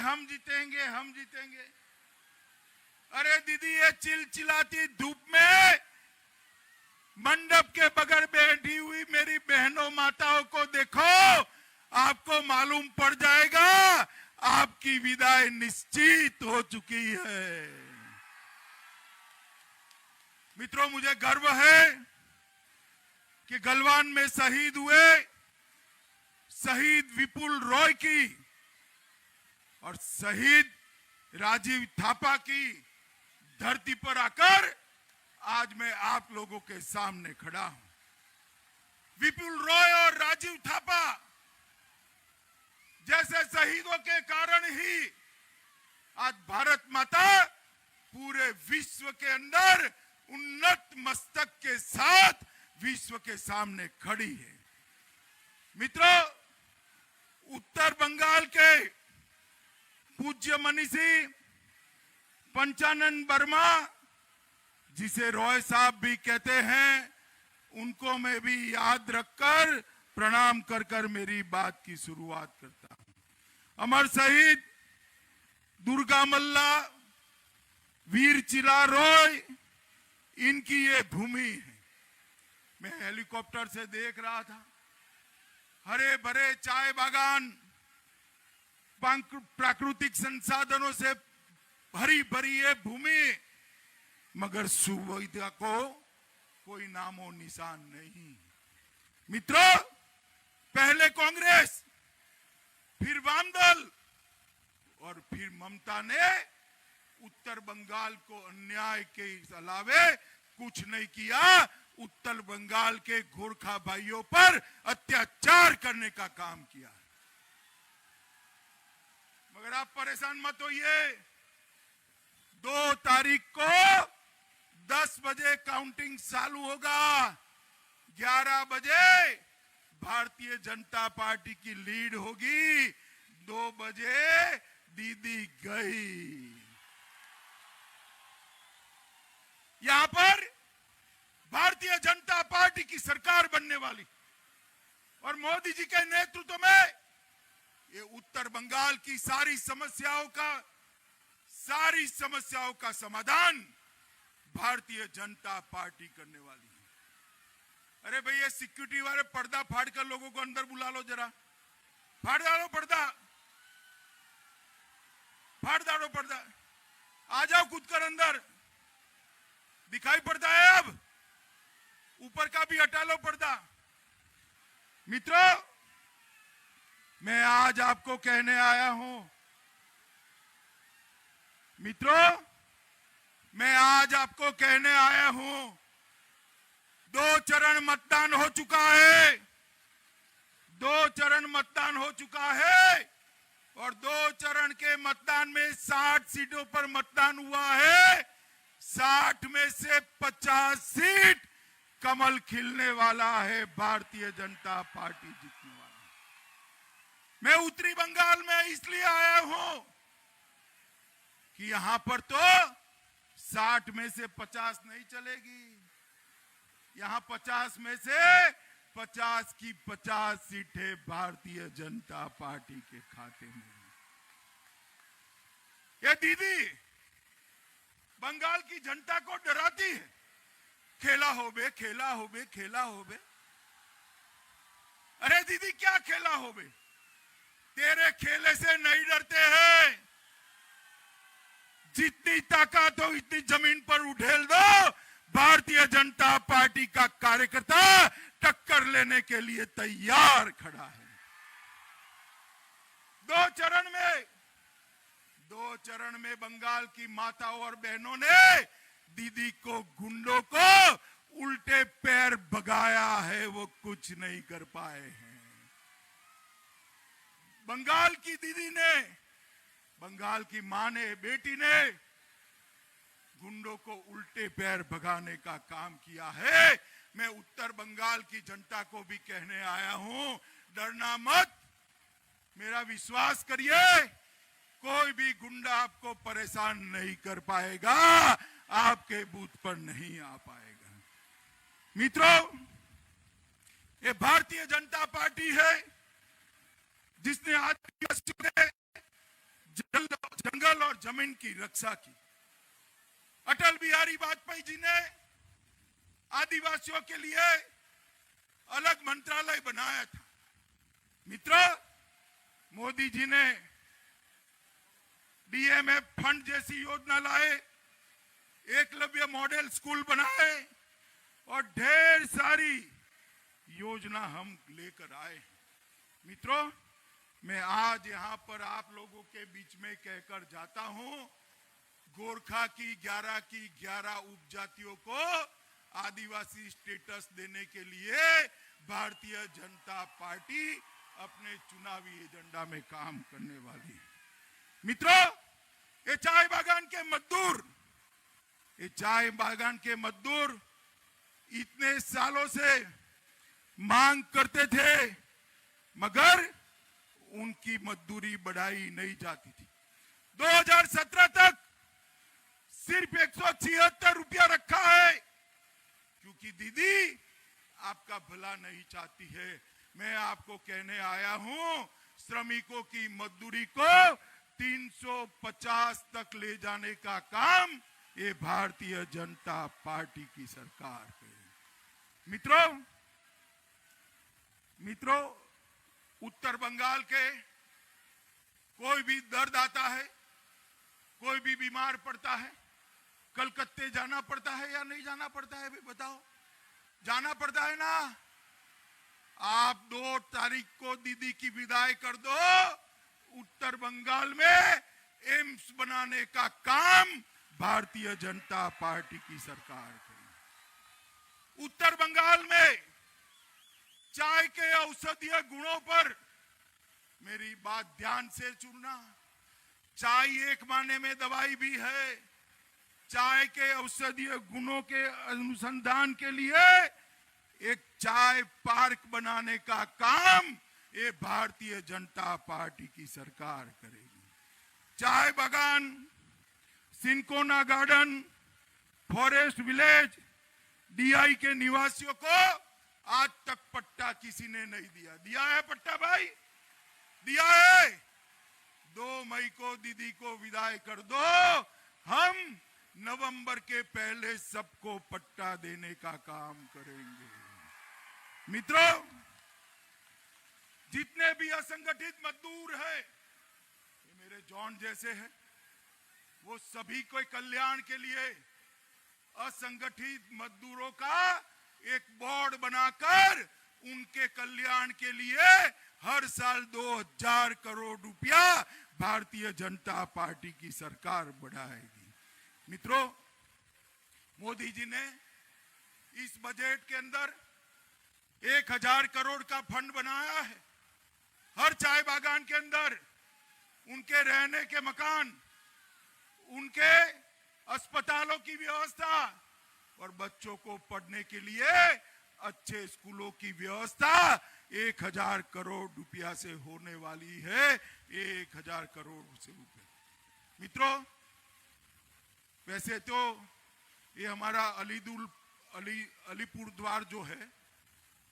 हम जीतेंगे, हम जीतेंगे। अरे दीदी, ये चिलचिलाती धूप में मंडप के बगैर बैठी हुई मेरी बहनों माताओं को देखो, आपको मालूम पड़ जाएगा आपकी विदाई निश्चित हो चुकी है। मित्रों, मुझे गर्व है कि गलवान में शहीद हुए शहीद विपुल रॉय की और शहीद राजीव थापा की धरती पर आकर आज मैं आप लोगों के सामने खड़ा हूं। विपुल रॉय और राजीव थापा जैसे शहीदों के कारण ही आज भारत माता पूरे विश्व के अंदर उन्नत मस्तक के साथ विश्व के सामने खड़ी है। मित्रों, उत्तर बंगाल के पूज्य मनीषी पंचानन वर्मा, जिसे रॉय साहब भी कहते हैं, उनको मैं भी याद रखकर प्रणाम कर कर मेरी बात की शुरुआत करता हूं। अमर शहीद दुर्गा मल्ला, वीर चिला रॉय, इनकी ये भूमि है। मैं हेलीकॉप्टर से देख रहा था, हरे भरे चाय बागान, प्राकृतिक संसाधनों से भरी भरी ये भूमि, मगर सुविधा को कोई नामो निशान नहीं। मित्रों, पहले कांग्रेस, फिर वामदल और फिर ममता ने उत्तर बंगाल को अन्याय के अलावे कुछ नहीं किया। उत्तर बंगाल के गोरखा भाइयों पर अत्याचार करने का काम किया। मगर आप परेशान मत होइए, 2 तारीख को 10 बजे काउंटिंग चालू होगा। 11 बजे भारतीय जनता पार्टी की लीड होगी। 2 बजे दीदी गई। यहां पर भारतीय जनता पार्टी की सरकार बनने वाली और मोदी जी के नेतृत्व में ये उत्तर बंगाल की सारी समस्याओं का समाधान भारतीय जनता पार्टी करने वाली है। अरे भैया, सिक्योरिटी वाले पर्दा फाड़ कर लोगों को अंदर बुला लो, जरा फाड़ डालो पर्दा, फाड़ डालो पर्दा, आ जाओ कूद कर अंदर। दिखाई पड़ता है, अब ऊपर का भी हटा लो पर्दा। मित्रों, मैं आज आपको कहने आया हूं, मित्रों, मैं आज आपको कहने आया हूं, 2 चरण मतदान हो चुका है। 2 चरण मतदान हो चुका है और 2 चरण के मतदान में 60 सीटों पर मतदान हुआ है। 60 में से 50 सीट कमल खिलने वाला है, भारतीय जनता पार्टी जीतने वाली है। मैं उत्तरी बंगाल में इसलिए आया हूं कि यहां पर तो 60 में से 50 नहीं चलेगी। यहां 50 में से 50 की 50 सीटें भारतीय जनता पार्टी के खाते में। ये दीदी बंगाल की जनता को डराती है, खेला होबे, खेला होबे, खेला होबे। अरे दीदी, क्या खेला होबे? तेरे खेले से नहीं डरते हैं। जितनी ताकत हो इतनी जमीन पर उठेल दो, भारतीय जनता पार्टी का कार्यकर्ता टक्कर लेने के लिए तैयार खड़ा है। 2 चरण में बंगाल की माताओं और बहनों ने दीदी को, गुंडों को उल्टे पैर भगाया है, वो कुछ नहीं कर पाए हैं। बंगाल की दीदी ने, बंगाल की मां ने, बेटी ने गुंडों को उल्टे पैर भगाने का काम किया है। मैं उत्तर बंगाल की जनता को भी कहने आया हूं, डरना मत, मेरा विश्वास करिए, कोई भी गुंडा आपको परेशान नहीं कर पाएगा, आपके बूथ पर नहीं आ पाएगा। मित्रों, ये भारतीय जनता पार्टी है जिसने आदिवासियों के जल और जमीन की रक्षा की। अटल बिहारी वाजपेयी जी ने आदिवासियों के लिए अलग मंत्रालय बनाया था। मित्रों, मोदी जी ने डीएमएफ फंड जैसी योजना लाए, एकलव्य मॉडल स्कूल बनाए और ढेर सारी योजना हम लेकर आए। मित्रों, मैं आज यहां पर आप लोगों के बीच में कहकर जाता हूं, गोरखा की 11 की 11 उपजातियों को आदिवासी स्टेटस देने के लिए भारतीय जनता पार्टी अपने चुनावी एजेंडा में काम करने वाली है। मित्रों, ये चाय बागान के मजदूर इतने सालों से मांग करते थे, मगर उनकी मजदूरी बढ़ाई नहीं जाती थी। 2017 तक सिर्फ 176 रुपया रखा है, क्योंकि दीदी आपका भला नहीं चाहती है। मैं आपको कहने आया हूं, श्रमिकों की मजदूरी को 350 तक ले जाने का काम ये भारतीय जनता पार्टी की सरकार करेगी। मित्रों, उत्तर बंगाल के कोई भी दर्द आता है, कोई भी बीमार पड़ता है, कलकत्ते जाना पड़ता है या नहीं जाना पड़ता है? बताओ, जाना पड़ता है ना? आप 2 तारीख को दीदी की विदाई कर दो, उत्तर बंगाल में एम्स बनाने का काम भारतीय जनता पार्टी की सरकार करेगी। उत्तर बंगाल में चाय के औषधीय गुणों पर मेरी बात ध्यान से सुनना। चाय एक मायने में दवाई भी है। चाय के औषधीय गुणों के अनुसंधान के लिए एक चाय पार्क बनाने का काम ये भारतीय जनता पार्टी की सरकार करेगी। चाय बागान, cinchona garden, forest village, DI के निवासियों को आज तक पट्टा किसी ने नहीं दिया। दिया है पट्टा भाई? दिया है? 2 मई को दीदी को विदाई कर दो, हम नवंबर के पहले सबको पट्टा देने का काम करेंगे। मित्रों, जितने भी असंगठित मजदूर हैं, ये मेरे जॉन जैसे हैं, वो सभी को कल्याण के लिए असंगठित मजदूरों का एक बोर्ड बनाकर उनके कल्याण के लिए हर साल 2000 करोड़ रुपया भारतीय जनता पार्टी की सरकार बढ़ाएगी। मित्रों, मोदी जी ने इस बजट के अंदर 1000 करोड़ का फंड बनाया है। हर चाय बागान के अंदर उनके रहने के मकान, उनके अस्पतालों की व्यवस्था और बच्चों को पढ़ने के लिए अच्छे स्कूलों की व्यवस्था 1000 करोड़ रुपया से होने वाली है। 1000 करोड़ से रुपए। मित्रों, वैसे तो ये हमारा अलीपुर द्वार जो है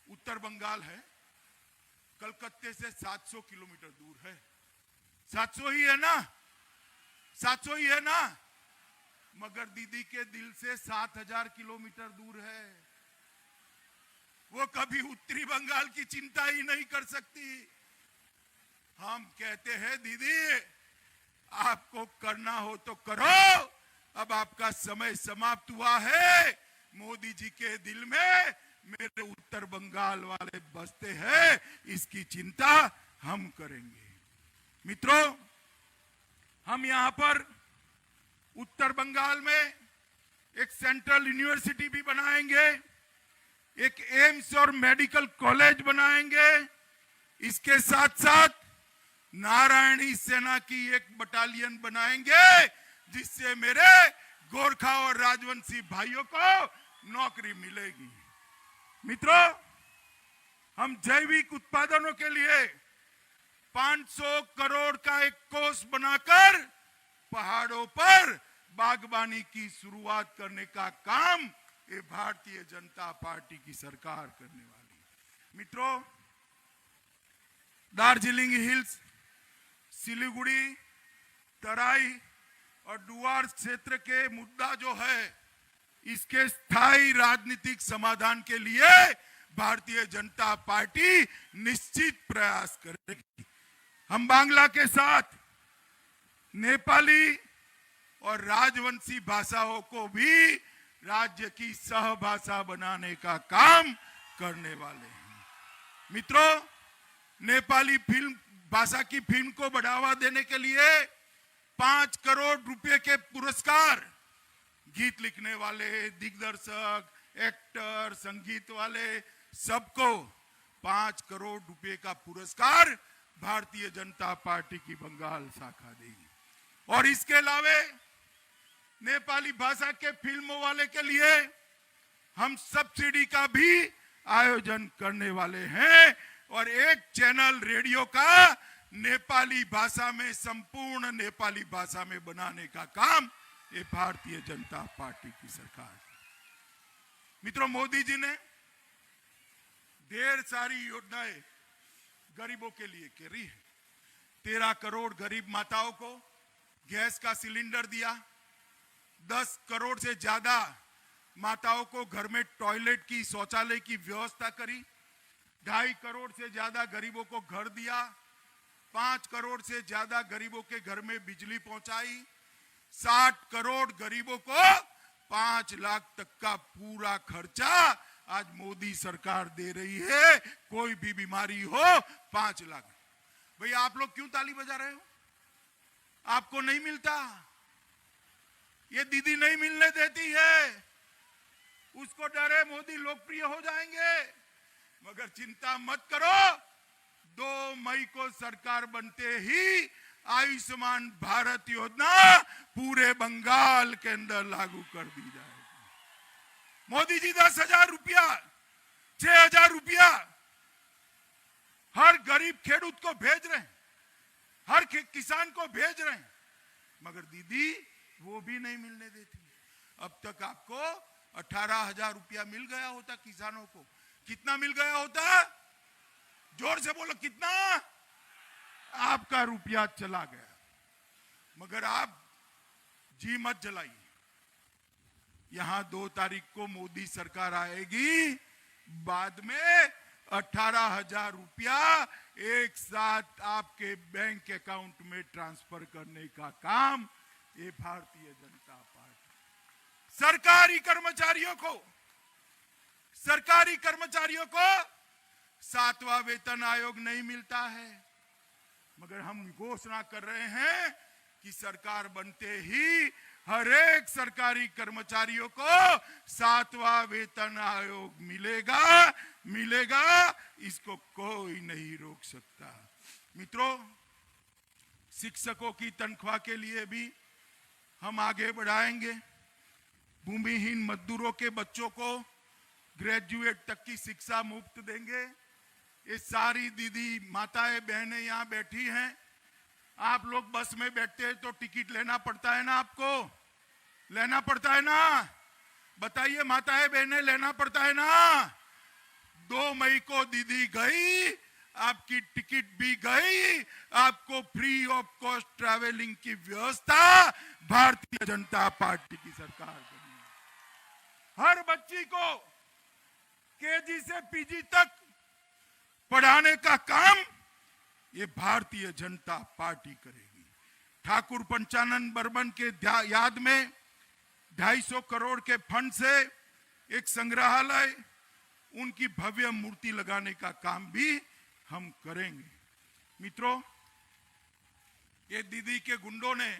उत्तर बंगाल है, कलकत्ते से 700 किलोमीटर दूर है। 700 ही है ना? 700 ही है ना? मगर दीदी के दिल से 7000 किलोमीटर दूर है। वो कभी उत्तरी बंगाल की चिंता ही नहीं कर सकती। हम कहते हैं दीदी आपको करना हो तो करो, अब आपका समय समाप्त हुआ है। मोदी जी के दिल में मेरे उत्तर बंगाल वाले बसते हैं, इसकी चिंता हम करेंगे। मित्रों, हम यहां पर उत्तर बंगाल में एक सेंट्रल यूनिवर्सिटी भी बनाएंगे, एक एम्स और मेडिकल कॉलेज बनाएंगे। इसके साथ साथ नारायणी सेना की एक बटालियन बनाएंगे, जिससे मेरे गोरखा और राजवंशी भाइयों को नौकरी मिलेगी। मित्रों, हम जैविक उत्पादनों के लिए 500 करोड़ का एक कोष बनाकर पहाड़ों पर बागवानी की शुरुआत करने का काम ये भारतीय जनता पार्टी की सरकार करने वाली है। मित्रों, दार्जिलिंग हिल्स, सिलीगुड़ी, तराई और डुआर्स क्षेत्र के मुद्दा जो है, इसके स्थायी राजनीतिक समाधान के लिए भारतीय जनता पार्टी निश्चित प्रयास करेगी। हम बांग्ला के साथ नेपाली और राजवंशी भाषाओं को भी राज्य की सहभाषा बनाने का काम करने वाले हैं। मित्रों, नेपाली फिल्म भाषा की फिल्म को बढ़ावा देने के लिए 5 करोड़ रुपए के पुरस्कार, गीत लिखने वाले, दिग्दर्शक, एक्टर, संगीत वाले सबको 5 करोड़ रुपए का पुरस्कार भारतीय जनता पार्टी की बंगाल शाखा देगी। और इसके अलावा नेपाली भाषा के फिल्मों वाले के लिए हम सब्सिडी का भी आयोजन करने वाले हैं और एक चैनल रेडियो का नेपाली भाषा में, संपूर्ण नेपाली भाषा में बनाने का काम ये भारतीय जनता पार्टी की सरकार। मित्रों, मोदी जी ने ढेर सारी योजनाएं गरीबों के लिए करी है। 13 करोड़ गरीब माताओं को गैस का सिलेंडर दिया, 10 करोड़ से ज्यादा माताओं को घर में टॉयलेट की, शौचालय की व्यवस्था करी, 2.5 करोड़ से ज्यादा गरीबों को घर दिया, 5 करोड़ से ज्यादा गरीबों के घर में बिजली पहुंचाई, 60 करोड़ गरीबों को 5 लाख तक का पूरा खर्चा आज मोदी सरकार दे रही है। कोई भी बीमारी हो 5 लाख। भैया, आप लोग क्यों ताली बजा रहे हो? आपको नहीं मिलता? ये दीदी नहीं मिलने देती है, उसको डर है मोदी लोकप्रिय हो जाएंगे। मगर चिंता मत करो, 2 मई को सरकार बनते ही आयुष्मान भारत योजना पूरे बंगाल के अंदर लागू कर दी जाएगी। मोदी जी 10,000 रुपया, 6,000 रुपया हर गरीब खेडूत को भेज रहे हैं, हर किसान को भेज रहे हैं, मगर दीदी वो भी नहीं मिलने देती। अब तक आपको 18,000 रुपया मिल गया होता किसानों को। कितना मिल गया होता? जोर से बोलो, कितना? आपका रुपया चला गया। मगर आप जी मत जलाइए, यहां 2 तारीख को मोदी सरकार आएगी, बाद में 18,000 रुपया एक साथ आपके बैंक अकाउंट में ट्रांसफर करने का काम ये भारतीय जनता पार्टी। सरकारी कर्मचारियों को 7वां वेतन आयोग नहीं मिलता है, मगर हम घोषणा कर रहे हैं कि सरकार बनते ही हर एक सरकारी कर्मचारियों को 7वां वेतन आयोग मिलेगा। इसको कोई नहीं रोक सकता। मित्रों, शिक्षकों की तनख्वाह के लिए भी हम आगे बढ़ाएंगे। भूमिहीन मजदूरों के बच्चों को ग्रेजुएट तक की शिक्षा मुफ्त देंगे। ये सारी दीदी, माताएं, बहनें यहाँ बैठी हैं। आप लोग बस में बैठते हैं तो टिकट लेना पड़ता है ना, आपको लेना पड़ता है ना? बताइए माताएं, बहनें, लेना पड़ता है ना? 2 मई को दीदी गई, आपकी टिकट भी गई, आपको फ्री ऑफ कॉस्ट ट्रैवलिंग की व्यवस्था भारतीय जनता पार्टी की सरकार करेगी। हर बच्ची को केजी से पीजी तक पढ़ाने का काम ये भारतीय जनता पार्टी करेगी। ठाकुर पंचानन बर्मन के याद में 250 करोड़ के फंड से एक संग्रहालय, उनकी भव्य मूर्ति लगाने का काम भी हम करेंगे। मित्रों, ये दीदी के गुंडों ने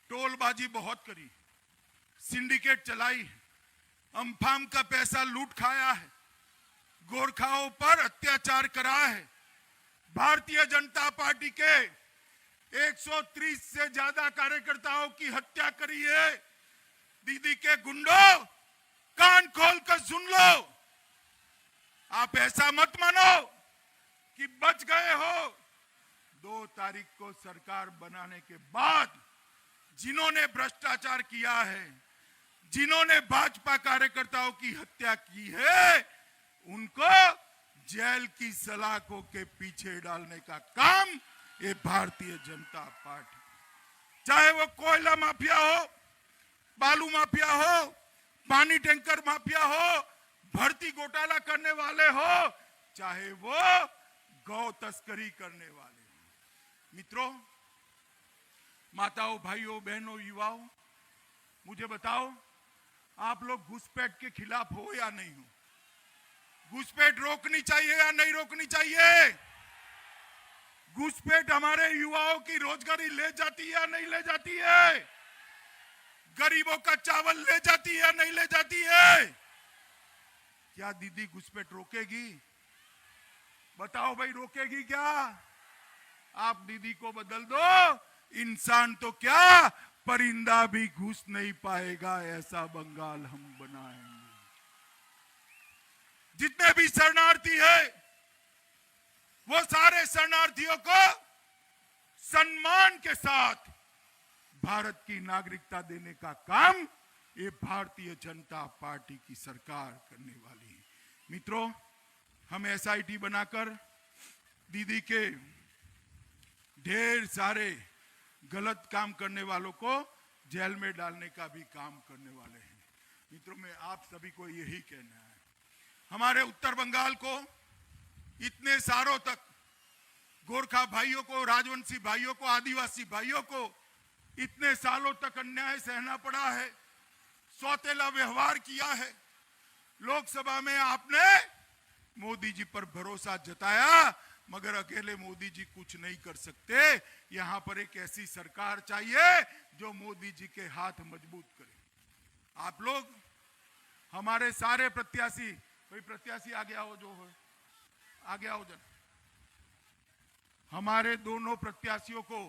टोलबाजी बहुत करी, सिंडिकेट चलाई, अम्फाम का पैसा लूट खाया है, गोरखाओं पर अत्याचार करा है। भारतीय जनता पार्टी के 130 से ज्यादा कार्यकर्ताओं की हत्या करी है। दीदी के गुंडों, कान खोलकर सुन लो, आप ऐसा मत मानो कि बच गए हो। 2 तारीख को सरकार बनाने के बाद जिन्होंने भ्रष्टाचार किया है, जिन्होंने भाजपा कार्यकर्ताओं की हत्या की है, उनको जेल की सलाखों के पीछे डालने का काम ये भारतीय जनता पार्टी। चाहे वो कोयला माफिया हो, बालू माफिया हो, पानी टैंकर माफिया हो, भर्ती घोटाला करने वाले हो, चाहे वो गौ तस्करी करने वाले हो। मित्रों, माताओं, भाइयों, बहनों, युवाओं, मुझे बताओ, आप लोग घुसपैठ के खिलाफ हो या नहीं हो? घुसपैठ रोकनी चाहिए या नहीं रोकनी चाहिए? घुसपैठ हमारे युवाओं की रोजगारी ले जाती है या नहीं ले जाती है? गरीबों का चावल ले जाती है या नहीं ले जाती है? क्या दीदी घुसपैठ रोकेगी? बताओ भाई, रोकेगी क्या? आप दीदी को बदल दो, इंसान तो क्या परिंदा भी घुस नहीं पाएगा, ऐसा बंगाल हम बनाएंगे। जितने भी शरणार्थी है, वो सारे शरणार्थियों को सम्मान के साथ भारत की नागरिकता देने का काम ये भारतीय जनता पार्टी की सरकार करने वाली है। मित्रों, हम एसआईटी बनाकर दीदी के ढेर सारे गलत काम करने वालों को जेल में डालने का भी काम करने वाले हैं। मित्रों, मैं आप सभी को यही कहना है, हमारे उत्तर बंगाल को इतने सालों तक गोरखा भाइयों को, राजवंशी भाइयों को, आदिवासी भाइयों को इतने सालों तक अन्याय सहना पड़ा है, सौतेला व्यवहार किया है। लोकसभा में आपने मोदी जी पर भरोसा जताया, मगर अकेले मोदी जी कुछ नहीं कर सकते। यहां पर एक ऐसी सरकार चाहिए जो मोदी जी के हाथ मजबूत करे। आप लोग, हमारे सारे प्रत्याशी, कोई प्रत्याशी आ गया हो, जो हो आ गया हो जन, हमारे दोनों प्रत्याशियों को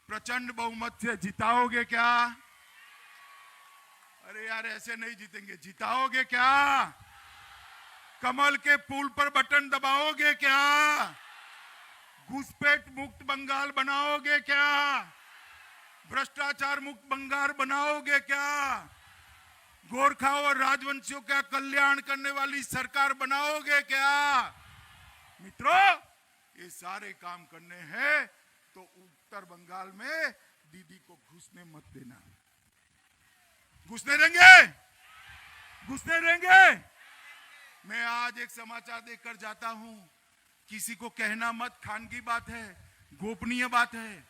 प्रचंड बहुमत से जिताओगे क्या? अरे यार, ऐसे नहीं जीतेंगे, जिताओगे क्या? कमल के फूल पर बटन दबाओगे क्या? घुसपैठ मुक्त बंगाल बनाओगे क्या? भ्रष्टाचार मुक्त बंगाल बनाओगे क्या? गोरखा और राजवंशियों का कल्याण करने वाली सरकार बनाओगे क्या? मित्रों, ये सारे काम करने हैं तो उत्तर बंगाल में दीदी को घुसने मत देना। घुसने देंगे? घुसने देंगे? मैं आज एक समाचार देकर जाता हूं, किसी को कहना मत, खानगी बात है, गोपनीय बात है,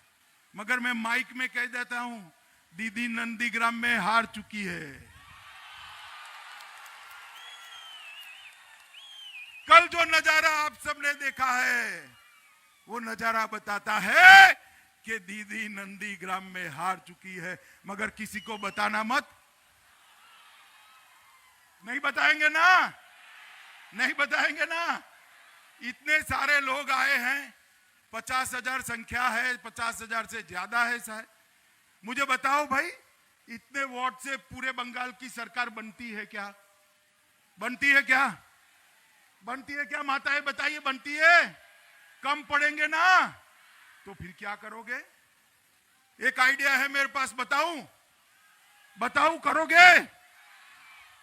मगर मैं माइक में कह देता हूं, दीदी नंदीग्राम में हार चुकी है। कल जो नजारा आप सबने देखा है, वो नजारा बताता है कि दीदी नंदीग्राम में हार चुकी है, मगर किसी को बताना मत। नहीं बताएंगे ना? नहीं बताएंगे ना? इतने सारे लोग आए हैं, 50,000 संख्या है, 50,000 से ज्यादा है शायद। मुझे बताओ भाई, इतने वोट से पूरे बंगाल की सरकार बनती है क्या? बनती है क्या? बनती है क्या? माताएं बताइए, बनती है? कम पड़ेंगे ना? तो फिर क्या करोगे? एक आइडिया है मेरे पास, बताऊं? बताऊं, करोगे?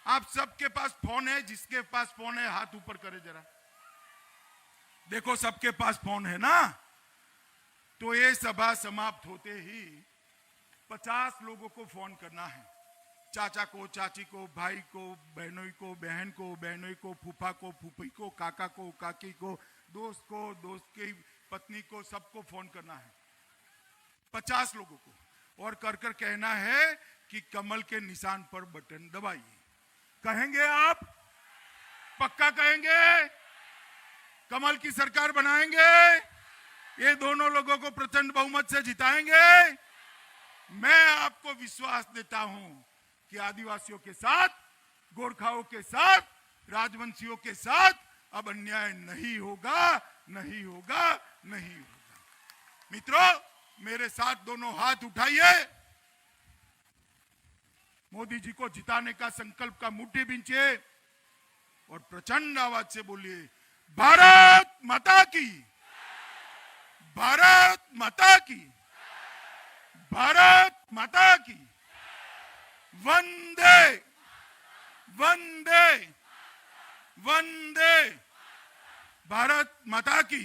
आप सबके पास फोन है, जिसके पास फोन है हाथ ऊपर करे जरा। देखो, सबके पास फोन है ना? तो ये सभा समाप्त होते ही 50 लोगों को फोन करना है, चाचा को, चाची को, भाई को, बहनोई को, बहन को, बहनोई को, फूफा को, फूफी को, काका को, काकी को, दोस्त को, दोस्त की पत्नी को, सबको फोन करना है, 50 लोगों को, और कर कर कहना है कि कमल के निशान पर बटन दबाइए। कहेंगे आप? पक्का कहेंगे? कमल की सरकार बनाएंगे? ये दोनों लोगों को प्रचंड बहुमत से जिताएंगे? मैं आपको विश्वास देता हूं कि आदिवासियों के साथ, गोरखाओं के साथ, राजवंशियों के साथ अब अन्याय नहीं होगा, नहीं होगा, नहीं होगा। मित्रों, मेरे साथ दोनों हाथ उठाइए, मोदी जी को जिताने का संकल्प का मुट्ठी बींचिए और प्रचंड आवाज से बोलिए, भारत माता की, भारत माता की, भारत माता की, वंदे वंदे वंदे, भारत माता की।